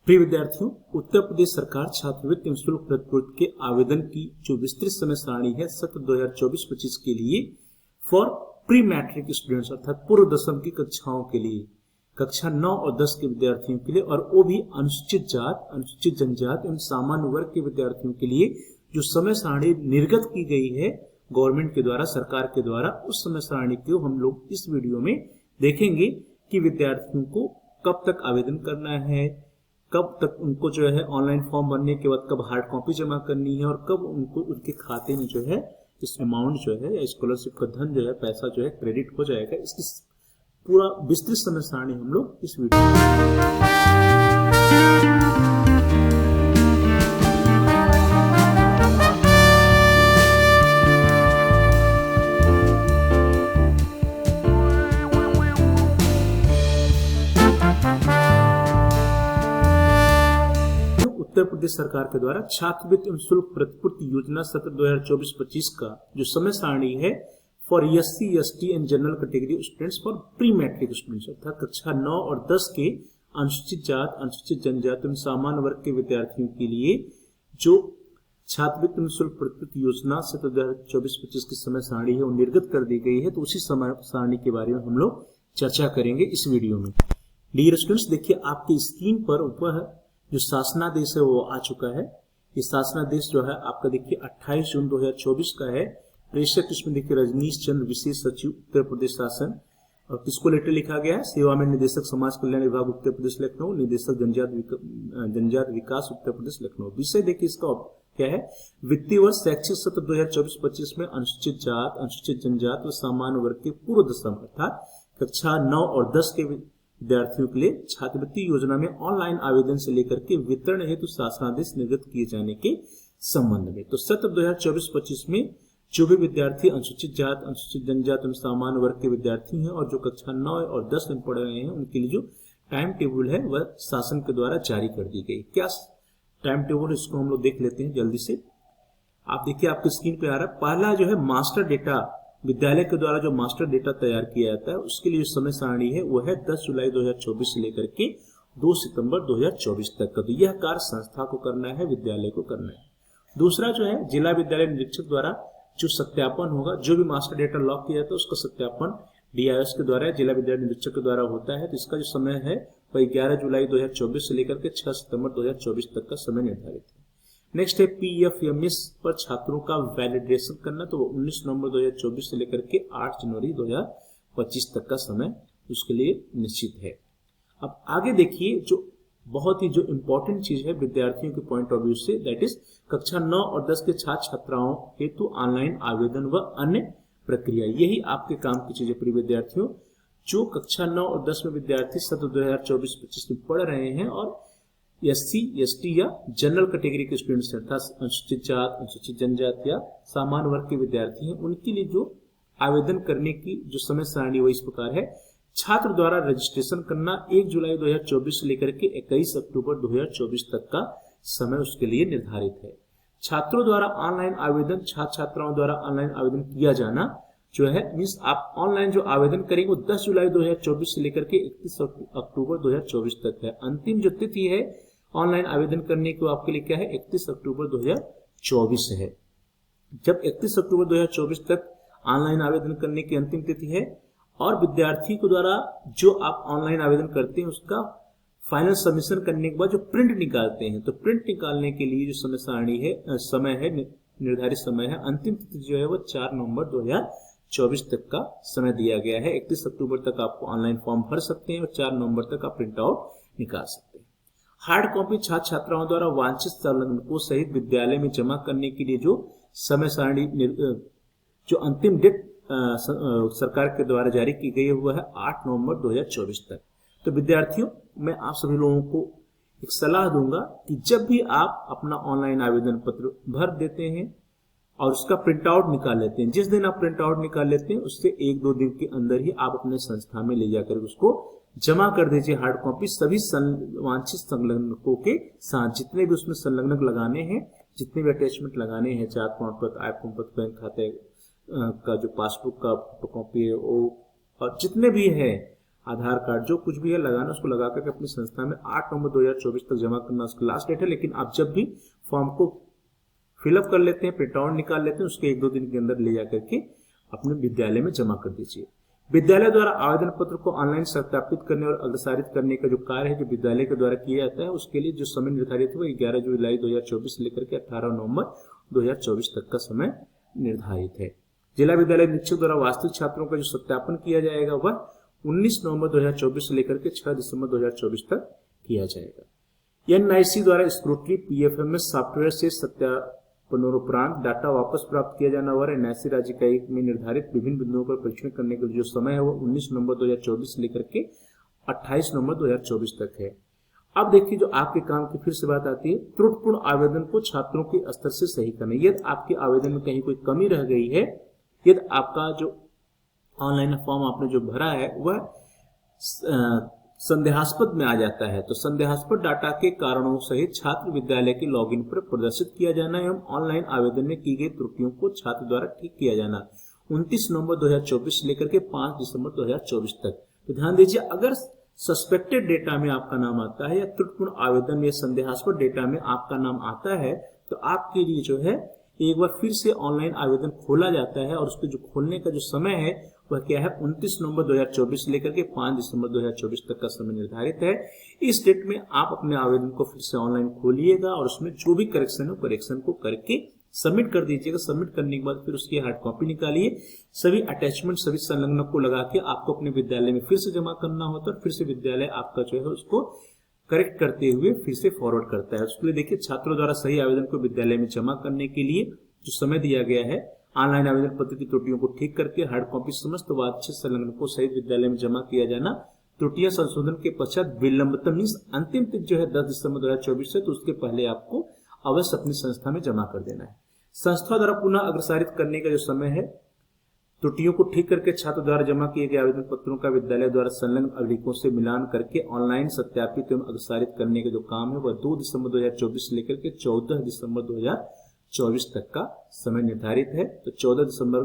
प्रिय विद्यार्थियों, उत्तर प्रदेश सरकार छात्रवृत्ति निःशुल्क प्रतिपूर्ति के आवेदन की जो विस्तृत समय सारणी है सत्र 2024-25 के लिए फॉर प्री मैट्रिक स्टूडेंट्स अर्थात पूर्व दसम की कक्षाओं के लिए, कक्षा 9 और 10 के विद्यार्थियों के लिए और वो भी अनुसूचित जात, अनुसूचित जनजाति एवं सामान्य वर्ग के विद्यार्थियों के लिए जो समय सारणी निर्गत की गई है गवर्नमेंट के द्वारा, सरकार के द्वारा, उस समय सारणी को हम लोग इस वीडियो में देखेंगे कि विद्यार्थियों को कब तक आवेदन करना है, कब तक उनको जो है ऑनलाइन फॉर्म भरने के बाद कब हार्ड कॉपी जमा करनी है और कब उनको उनके खाते में जो है इस अमाउंट जो है या स्कॉलरशिप का धन जो है, पैसा जो है क्रेडिट हो जाएगा। इसकी पूरा विस्तृत समय सारणी हम लोग इस वीडियो उत्तर प्रदेश सरकार के द्वारा छात्रवृत्ति निःशुल्क प्रतिपूर्ति योजना सत्र 2024-25 का जो समय सारणी है for SC, ST and general category students for pre matric students अर्थात कक्षा 9 और 10 के अनुसूचित जात, अनुसूचित जनजाति एवं सामान्य वर्ग के विद्यार्थियों के लिए जो छात्रवृत्ति निःशुल्क प्रतिपूर्ति योजना सत्र 2024-25 की समय सारणी है वो निर्गत कर दी गई है। तो उसी समय सारणी के बारे में हम लोग चर्चा करेंगे इस वीडियो में। डियर स्टूडेंट्स, देखिए आपकी स्क्रीन पर ऊपर जो शासनादेश है वो आ चुका है। ये शासनादेश जो है आपका देखिए 28 जून 2024 का है। प्रेषक इसमें देखिए रजनीश चंद्र विशेष सचिव उत्तर प्रदेश शासन, और किसको लेटर लिखा गया है? सेवा में निदेशक समाज कल्याण विभाग उत्तर प्रदेश लखनऊ, निदेशक जनजात विकास उत्तर प्रदेश लखनऊ। विषय देखिए इसका क्या है? वित्तीय वर्ष शैक्षिक सत्र 2024-25 में अनुसूचित जात, अनुसूचित जनजाति व सामान्य वर्ग के पूर्व दसम अर्थात कक्षा 9 और 10 के विद्यार्थियों के लिए छात्रवृत्ति योजना में ऑनलाइन आवेदन से लेकर के वितरण हेतु शासनादेश निर्गत किए जाने के संबंध में। तो सत्र 2024-25 में जो भी विद्यार्थी अनुसूचित जात, अनुसूचित जनजाति एवं सामान्य वर्ग के विद्यार्थी हैं और जो कक्षा 9 और 10 में पढ़ रहे हैं उनके लिए जो टाइम टेबल है वह शासन के द्वारा जारी कर दी गई। क्या टाइम टेबल, इसको हम लोग देख लेते हैं जल्दी से। आप देखिए आपकी स्क्रीन पे आ रहा है। पहला जो है मास्टर डेटा, विद्यालय के द्वारा जो मास्टर डेटा तैयार किया जाता है उसके लिए जो समय सारणी है वो है 10 जुलाई 2024 से लेकर के 2 सितंबर 2024 तक का। तो यह कार्य संस्था को करना है, विद्यालय को करना है। दूसरा जो है जिला विद्यालय निरीक्षक द्वारा जो सत्यापन होगा, जो भी मास्टर डेटा लॉक किया जाता है उसका सत्यापन DIS के द्वारा, जिला विद्यालय निरीक्षक के द्वारा होता है। तो इसका जो समय है वह 11 जुलाई 2024 से लेकर के 6 सितंबर 2024 तक का समय निर्धारित है। नेक्स्ट है PFMS पर छात्रों का वैलिडेशन करना, तो वो 19 नवंबर 2024 से लेकर के 8 जनवरी 2025 तक का समय उसके लिए निश्चित है। अब आगे देखिए जो बहुत ही जो इम्पोर्टेंट चीज है विद्यार्थियों के पॉइंट ऑफ व्यू से, दैट इज कक्षा 9 और 10 के छात्र छात्राओं हेतु ऑनलाइन आवेदन व अन्य प्रक्रिया। यही आपके काम की चीज है प्रिय विद्यार्थियों। जो कक्षा 9 और 10 में विद्यार्थी सत्र 2024-25 में पढ़ रहे हैं और SC, ST या जनरल कैटेगरी के स्टूडेंट्स अर्थात अनुसूचित जात, अनुसूचित जनजाति या सामान्य वर्ग के विद्यार्थी हैं, उनके लिए जो आवेदन करने की जो समय सारणी वो इस प्रकार है। छात्र द्वारा रजिस्ट्रेशन करना 1 जुलाई 2024 से लेकर के 21 अक्टूबर 2024 तक का समय उसके लिए निर्धारित है। छात्रों द्वारा ऑनलाइन आवेदन, छात्र छात्राओं द्वारा ऑनलाइन आवेदन किया जाना जो है मीन्स आप ऑनलाइन जो आवेदन करेंगे वो 10 जुलाई 2024 से लेकर के 31 अक्टूबर 2024 तक है। अंतिम जो तिथि है ऑनलाइन आवेदन करने को आपके लिए क्या है? 31 अक्टूबर 2024 है। जब 31 अक्टूबर 2024 तक ऑनलाइन आवेदन करने की अंतिम तिथि है और विद्यार्थी को द्वारा जो आप ऑनलाइन आवेदन करते हैं उसका फाइनल सबमिशन करने के बाद जो प्रिंट निकालते हैं, तो प्रिंट निकालने के लिए जो समय सारणी है, समय है, निर्धारित समय है, अंतिम तिथि जो है वो 4 नवंबर 2024 तक का समय दिया गया है। 31 अक्टूबर तक आप ऑनलाइन फॉर्म भर सकते हैं और 4 नवंबर तक आप प्रिंट आउट निकाल सकते हैं। हार्ड कॉपी छात्र छात्राओं द्वारा वांछित संलग्नकों सहित विद्यालय में जमा करने के लिए जो समय सारणी जो अंतिम डेट सरकार के द्वारा जारी की गई हुआ है 8 नवंबर 2024 तक। तो विद्यार्थियों, मैं आप सभी लोगों को एक सलाह दूंगा कि जब भी आप अपना ऑनलाइन आवेदन पत्र भर देते हैं और उसका प्रिंट आउट निकाल लेते हैं, जिस दिन आप प्रिंट आउट निकाल लेते हैं उससे 1-2 दिन के अंदर ही आप अपने संस्था में ले जाकर उसको जमा कर दीजिए हार्ड कॉपी सभी वांछित संलग्नकों के साथ। जितने भी उसमें संलग्नक लगाने हैं, जितने भी अटैचमेंट लगाने हैं, जात प्रमाण पत्र, आय प्रमाण पत्र, बैंक खाते का जो पासबुक का कॉपी है वो, और जितने भी है आधार कार्ड जो कुछ भी है लगाना, उसको लगा करके अपनी संस्था में 8 नवंबर 2024 तक जमा करना उसका लास्ट डेट है। लेकिन आप जब भी फॉर्म को फिलअप कर लेते हैं, प्रिंट आउट निकाल लेते हैं, उसके 1-2 दिन के अंदर ले जाकर के अपने विद्यालय में जमा कर दीजिए। विद्यालय द्वारा आवेदन पत्र को ऑनलाइन सत्यापित करने और अग्रसारित करने का जो कार्य है जो विद्यालय के द्वारा किया जाता है, उसके लिए जो समय निर्धारित है वो 11 जुलाई 2024 से लेकर के 18 नवंबर 2024 तक का समय निर्धारित है। जिला विद्यालय निरीक्षक द्वारा वास्तविक छात्रों का जो सत्यापन किया जाएगा वह 19 नवंबर 2024 से लेकर के 6 दिसंबर 2024 तक किया जाएगा। एनआईसी द्वारा स्क्रूटनी पीएफएमएस सॉफ्टवेयर से सत्यापनोपरांत डाटा वापस प्राप्त किया जाना और एनआईसी राज्य इकाई में निर्धारित विभिन्न बिंदुओं पर परीक्षण करने का जो समय है वो 19 नवंबर 2024 से लेकर के 28 नवंबर 2024 तक है। अब देखिए जो आपके काम की फिर से बात आती है, त्रुटिपूर्ण आवेदन को छात्रों के स्तर से सही करना। यदि आपके आवेदन में कहीं कोई कमी रह गई है, यदि आपका जो ऑनलाइन फॉर्म आपने जो भरा है वह संदेहास्पद में आ जाता है, तो संदेहास्पद डाटा के कारणों सहित छात्र विद्यालय के लॉगिन पर प्रदर्शित किया जाना एवं ऑनलाइन आवेदन में की गई त्रुटियों को छात्र द्वारा ठीक किया जाना 29 नवंबर 2024 से लेकर के 5 दिसंबर 2024 तक। तो ध्यान दीजिए, अगर सस्पेक्टेड डेटा में आपका नाम आता है या त्रुटिपूर्ण आवेदन में संदेहास्पद डेटा में आपका नाम आता है, तो आपके लिए जो है एक बार फिर से ऑनलाइन आवेदन खोला जाता है और उसके जो खोलने का जो समय है वह क्या है 29 नवंबर 2024 से लेकर के 5 दिसंबर 2024 तक का समय निर्धारित है। इस डेट में आप अपने आवेदन को फिर से ऑनलाइन खोलिएगा और उसमें जो भी करेक्शन है करेक्शन को करके सबमिट कर दीजिएगा। सबमिट करने के बाद फिर उसकी हार्ड कॉपी निकालिए, सभी अटैचमेंट सभी संलग्नक को लगा के आपको अपने विद्यालय में फिर से जमा करना होता है। फिर से विद्यालय आपका जो है उसको करेक्ट करते हुए फिर से फॉरवर्ड करता है। उसके लिए देखिए छात्रों द्वारा सही आवेदन को विद्यालय में जमा करने के लिए जो समय दिया गया है, ऑनलाइन आवेदन पत्र की त्रुटियों को ठीक करके हार्ड कॉपी समस्त वांछित संलग्नकों सहित विद्यालय में जमा किया जाना। त्रुटियां संशोधन के पश्चात विलंबतम मीन्स अंतिम तिथि जो है 10 दिसंबर 2024 है, तो उसके पहले आपको अवश्य अपनी संस्था में जमा कर देना है। संस्था द्वारा पुनः अग्रसारित करने का जो समय है, त्रुटियों को ठीक करके छात्र द्वारा जमा किए गए आवेदन पत्रों का विद्यालय द्वारा संलग्न अभिलेखों से मिलान करके ऑनलाइन सत्यापित एवं अग्रसारित करने का जो काम है वह 2 दिसंबर 2024 से लेकर के 14 दिसंबर 2024 तक का समय निर्धारित है। तो 14 दिसंबर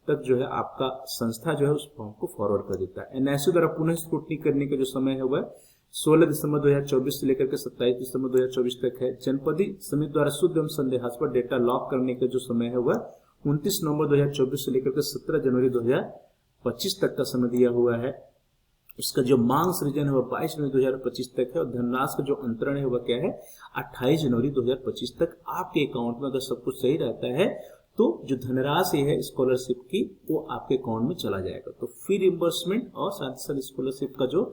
तक जो है आपका संस्था जो है उस फॉर्म को फॉरवर्ड कर देता है। एनआईसी द्वारा पुनः स्क्रूटनी करने का जो समय है वह 16 दिसंबर 2024 से लेकर के 27 दिसंबर 2024 तक है। जनपदी समिति द्वारा शुद्ध एवं संदेहास्पद डेटा लॉक करने का जो समय है वह 29 नवंबर 2024 से लेकर के 17 जनवरी 2025 तक का समय दिया हुआ है। उसका जो मांग सृजन है वह 22 जनवरी 2025 तक है और धनराशि का जो अंतरण है वह क्या है 28 जनवरी 2025 तक। आपके अकाउंट में अगर सब कुछ सही रहता है तो जो धनराशि है स्कॉलरशिप की वो आपके अकाउंट में चला जाएगा। तो फी रिम्बर्समेंट और साथ ही साथ स्कॉलरशिप का जो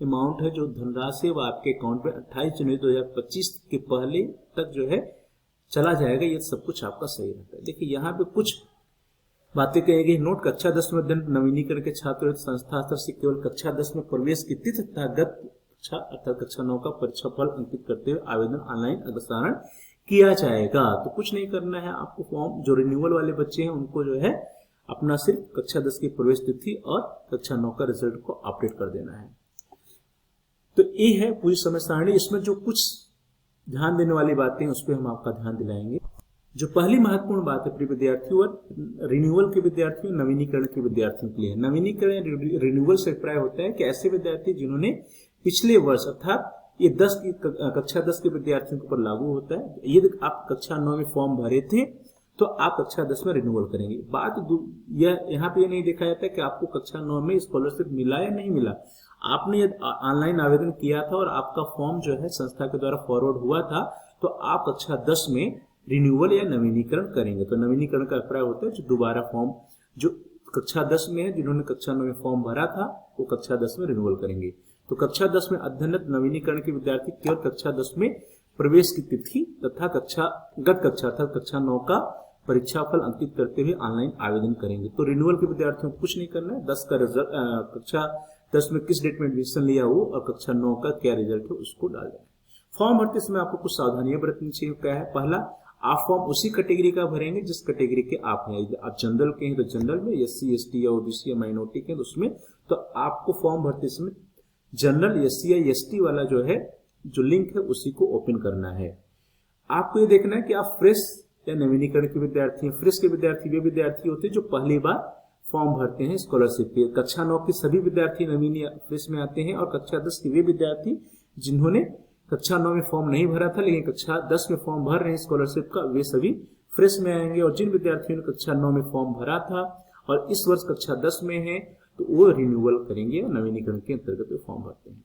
अमाउंट है जो धनराशि है वो आपके अकाउंट में 28 जनवरी 2025 के पहले तक जो है चला जाएगा। ये सब कुछ आपका सही रहता है। देखिए यहाँ पे कुछ बातें कही गई। नोट, कक्षा 10 में नवीनीकरण के छात्र संस्था स्तर से केवल कक्षा 10 में प्रवेश की तिथि तथा गत कक्षा अर्थात कक्षा 9 का परीक्षा फल अंकित करते हुए आवेदन ऑनलाइन अग्रसारण किया जाएगा। तो कुछ नहीं करना है आपको। फॉर्म जो रिन्यूअल वाले बच्चे हैं उनको जो है अपना सिर्फ कक्षा 10 की प्रवेश तिथि और कक्षा 9 का रिजल्ट को अपडेट कर देना है। तो ये है पूरी समय सारणी। इसमें जो कुछ ध्यान देने वाली बातें उस पर हम आपका ध्यान दिलाएंगे। जो पहली महत्वपूर्ण बात है प्रिय विद्यार्थियों और रिन्यूअल के विद्यार्थियों नवीनीकरण के विद्यार्थियों के लिए, नवीनीकरण रिन्यूअल से अभिप्राय होता है कि ऐसे विद्यार्थी जिन्होंने पिछले वर्ष अर्थात ये कक्षा 10 के विद्यार्थियों के ऊपर लागू होता है। यदि आप कक्षा 9 में फॉर्म भरे थे तो आप कक्षा 10 में रिन्यूअल करेंगे। बात यहाँ पे नहीं देखा जाता है कि आपको कक्षा 9 में स्कॉलरशिप मिला या नहीं मिला। आपने यदि ऑनलाइन आवेदन किया था और आपका फॉर्म जो है संस्था के द्वारा फॉरवर्ड हुआ था तो आप कक्षा 10 में रिन्यूअल या नवीनीकरण करेंगे। तो नवीनीकरण का अभिप्राय होता है जो दोबारा फॉर्म जो कक्षा 10 में है जिन्होंने कक्षा 9 में फॉर्म भरा था वो कक्षा 10 में रिन्यूअल करेंगे। तो कक्षा 10 में अध्ययनरत नवीनीकरण के विद्यार्थी केवल कक्षा 10 में प्रवेश की तिथि तथा गत कक्षा अर्थात कक्षा 9 का परीक्षा फल अंकित करते हुए ऑनलाइन आवेदन करेंगे। तो रिन्यूअल के विद्यार्थियों को कुछ नहीं करना है। 10 का रिजल्ट कक्षा 10 में किस डेट में एडमिशन लिया हो और कक्षा 9 का क्या रिजल्ट है उसको डाल देना है। फॉर्म भरते समय आपको कुछ सावधानियां बरतनी चाहिए। क्या है? पहला, आप फॉर्म उसी कैटेगरी का भरेंगे जिस कैटेगरी के आप हैं। आप जनरल के हैं तो जनरल में, SC ST या OBC या माइनॉरिटी के हैं तो उसमें, तो आपको फॉर्म भरते समय जनरल SC या ST वाला जो है जो लिंक है उसी को ओपन करना है। आपको ये देखना है कि आप फ्रेश या नवीनीकरण के विद्यार्थी हैं। फ्रेश के विद्यार्थी वे विद्यार्थी होते हैं जो पहली बार फॉर्म भरते हैं स्कॉलरशिप के। कक्षा 9 के सभी विद्यार्थी नवीन या फ्रेश में आते हैं, और कक्षा 10 के वे विद्यार्थी जिन्होंने कक्षा 9 में फॉर्म नहीं भरा था लेकिन कक्षा 10 में फॉर्म भर रहे हैं स्कॉलरशिप का, वे सभी फ्रेश में आएंगे। और जिन विद्यार्थियों ने कक्षा 9 में फॉर्म भरा था और इस वर्ष कक्षा 10 में है तो वो रिन्यूअल करेंगे, नवीनीकरण के अंतर्गत वे फॉर्म भरते हैं।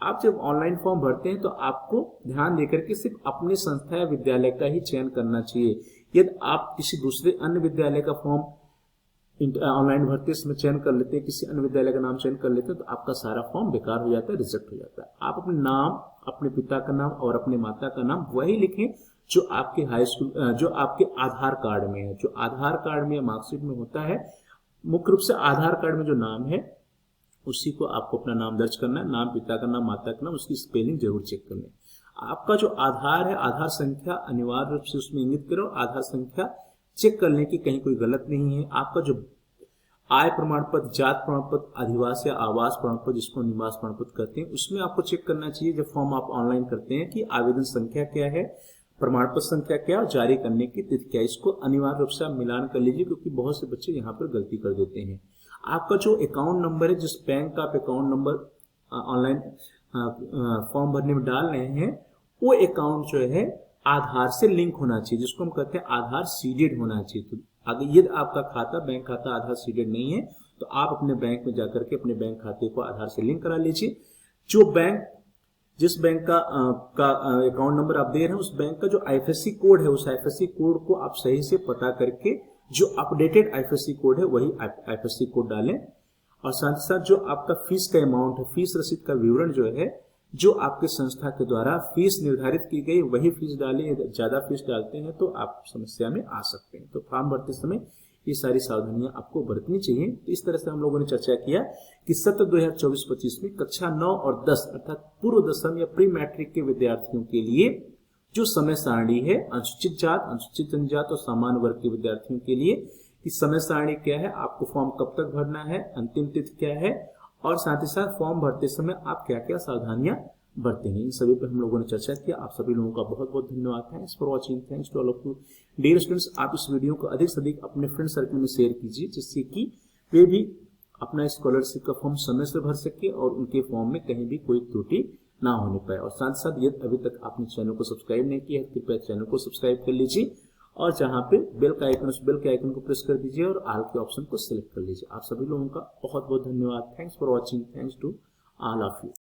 आप जब ऑनलाइन फॉर्म भरते हैं तो आपको ध्यान देकर के सिर्फ अपने संस्था या विद्यालय का ही चयन करना चाहिए। यदि आप किसी दूसरे अन्य विद्यालय का फॉर्म ऑनलाइन भरते समय चयन कर लेते हैं, किसी अन्य विद्यालय का नाम चयन कर लेते हैं, तो आपका सारा फॉर्म बेकार हो जाता है, रिजेक्ट हो जाता है। आप अपने नाम, अपने पिता का नाम और अपने माता का नाम वही लिखें जो आपके हाई स्कूल, जो आपके आधार कार्ड में है, जो आधार कार्ड में या मार्कशीट में होता है। मुख्य रूप से आधार कार्ड में जो नाम है उसी को आपको अपना नाम दर्ज करना है। नाम, पिता का नाम, माता का नाम, उसकी स्पेलिंग जरूर चेक करनी है। आपका जो आधार है, आधार संख्या अनिवार्य रूप से उसमें इंगित करो। आधार संख्या चेक कर लें कि कहीं कोई गलत नहीं है। आपका जो आय प्रमाण पत्र, जात प्रमाण पत्र, आदिवासी या आवास प्रमाण पत्र जिसको निवास प्रमाण पत्र कहते हैं, उसमें आपको चेक करना चाहिए जब फॉर्म आप ऑनलाइन करते हैं कि आवेदन संख्या क्या है, प्रमाण पत्र संख्या क्या और जारी करने की तिथि क्या। इसको अनिवार्य रूप से आप मिलान कर लीजिए, क्योंकि बहुत से बच्चे यहाँ पर गलती कर देते हैं। आपका जो अकाउंट नंबर है, जिस बैंक का आप अकाउंट नंबर ऑनलाइन फॉर्म भरने में डाल रहे हैं, वो अकाउंट जो है आधार से लिंक होना चाहिए, जिसको हम कहते हैं आधार सीडेड होना चाहिए। तो अगर यदि आपका खाता, बैंक खाता आधार सीडेड नहीं है तो आप अपने बैंक में जाकर के अपने बैंक खाते को आधार से लिंक करा लीजिए। जो बैंक, जिस बैंक का अकाउंट नंबर आप दे रहे हैं, उस बैंक का जो आईएफएससी कोड है, उस आईएफएससी कोड को आप सही से पता करके जो अपडेटेड आईएफएससी कोड है वही आईएफएससी कोड डालें। और साथ ही साथ जो आपका फीस का अमाउंट है, फीस रसीद का विवरण जो है, जो आपके संस्था के द्वारा फीस निर्धारित की गई वही फीस डालें। यदि ज्यादा फीस डालते हैं तो आप समस्या में आ सकते हैं। तो फॉर्म भरते समय ये सारी सावधानियां आपको बरतनी चाहिए। तो इस तरह से हम लोगों ने चर्चा किया कि सत्र 2024-25 में कक्षा 9 और 10 अर्थात पूर्व दशम या प्री मैट्रिक के विद्यार्थियों के लिए जो समय सारणी है, अनुसूचित जात, अनुसूचित जनजात और सामान्य वर्ग के विद्यार्थियों के लिए कि समय सारणी क्या है, आपको फॉर्म कब तक भरना है, अंतिम तिथि क्या है, और साथ ही साथ फॉर्म भरते समय आप क्या क्या सावधानियां बरतें, इन सभी पर हम लोगों ने चर्चा किया। आप सभी लोगों का बहुत बहुत धन्यवाद। Thanks for watching, thanks to all of you dear students. आप इस वीडियो को अधिक से अधिक अपने फ्रेंड सर्कल में शेयर कीजिए, जिससे कि वे भी अपना स्कॉलरशिप का फॉर्म समय से भर सके और उनके फॉर्म में कहीं भी कोई त्रुटि ना होने पाए। और साथ साथ यदि अभी तक आपने चैनल को सब्सक्राइब नहीं किया है, कृपया चैनल को सब्सक्राइब कर लीजिए और जहां पे बेल का आइकन, उस बेल के आइकन को प्रेस कर दीजिए और ऑल के ऑप्शन को सिलेक्ट कर लीजिए। आप सभी लोगों का बहुत बहुत धन्यवाद। Thanks for watching, thanks to all of you.